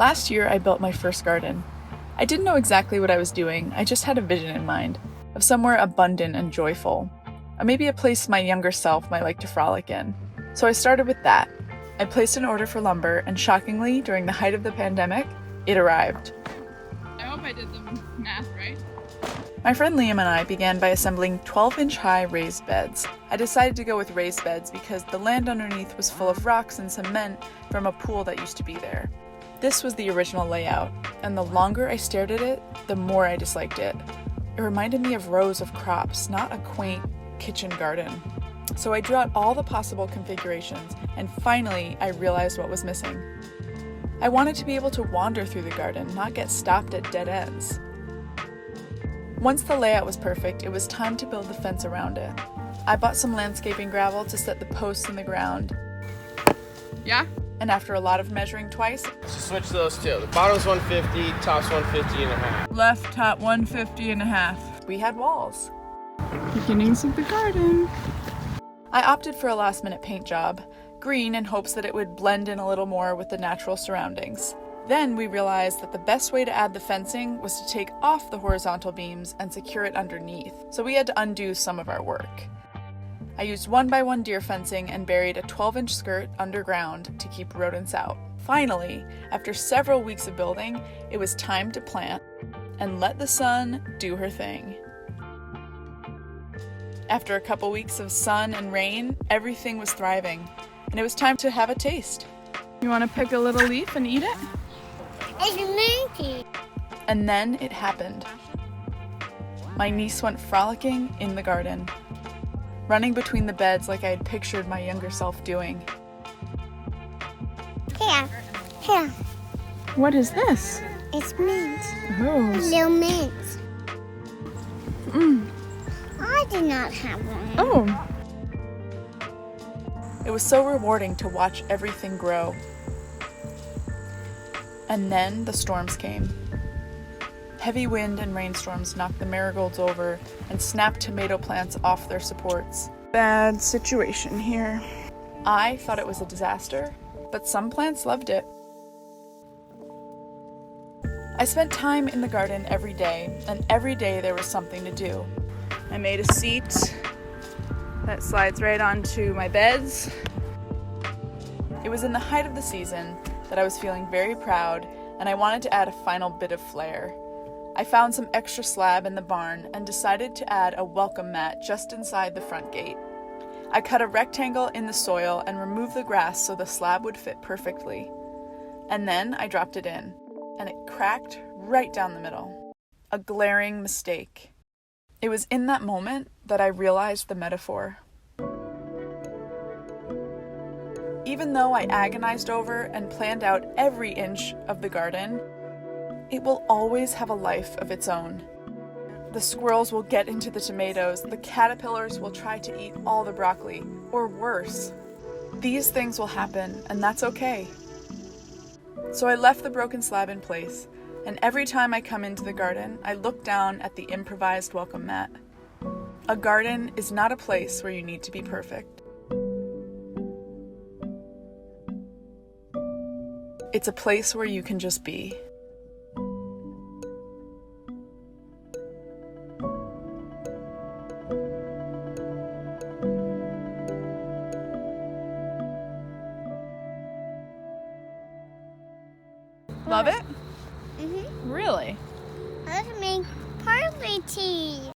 Last year, I built my first garden. I didn't know exactly what I was doing, I just had a vision in mind of somewhere abundant and joyful. Maybe a place my younger self might like to frolic in. So I started with that. I placed an order for lumber, and shockingly, during the height of the pandemic, it arrived. I hope I did the math right. My friend Liam and I began by assembling 12-inch high raised beds. I decided to go with raised beds because the land underneath was full of rocks and cement from a pool that used to be there. This was the original layout, and the longer I stared at it, the more I disliked it. It reminded me of rows of crops, not a quaint kitchen garden. So I drew out all the possible configurations, and finally I realized what was missing. I wanted to be able to wander through the garden, not get stopped at dead ends. Once the layout was perfect, it was time to build the fence around it. I bought some landscaping gravel to set the posts in the ground. Yeah? And after a lot of measuring twice, So switch those two. The bottom's 150, top's 150 and a half. Left top 150 and a half. we had walls. Beginnings of the garden. I opted for a last-minute paint job, green, in hopes that it would blend in a little more with the natural surroundings. Then we realized that the best way to add the fencing was to take off the horizontal beams and secure it underneath, so we had to undo some of our work. I used 1x1 deer fencing and buried a 12-inch skirt underground to keep rodents out. Finally, after several weeks of building, it was time to plant and let the sun do her thing. After a couple weeks of sun and rain, everything was thriving, and it was time to have a taste. You want to pick a little leaf and eat it? It's minty. And then it happened. My niece went frolicking in the garden, running between the beds like I had pictured my younger self doing. Here. What is this? It's mint. Oh. Little mint. Mm. I did not have one. Oh. It was so rewarding to watch everything grow. And then the storms came. Heavy wind and rainstorms knocked the marigolds over and snapped tomato plants off their supports. Bad situation here. I thought it was a disaster, but some plants loved it. I spent time in the garden every day, and every day there was something to do. I made a seat that slides right onto my beds. It was in the height of the season that I was feeling very proud, and I wanted to add a final bit of flair. I found some extra slab in the barn and decided to add a welcome mat just inside the front gate. I cut a rectangle in the soil and removed the grass so the slab would fit perfectly. And then I dropped it in, and it cracked right down the middle. A glaring mistake. It was in that moment that I realized the metaphor. Even though I agonized over and planned out every inch of the garden, it will always have a life of its own. The squirrels will get into the tomatoes, the caterpillars will try to eat all the broccoli, or worse. These things will happen, and that's okay. So I left the broken slab in place, and every time I come into the garden, I look down at the improvised welcome mat. A garden is not a place where you need to be perfect. It's a place where you can just be. Love it? Mm-hmm. Really? Let's make parsley tea.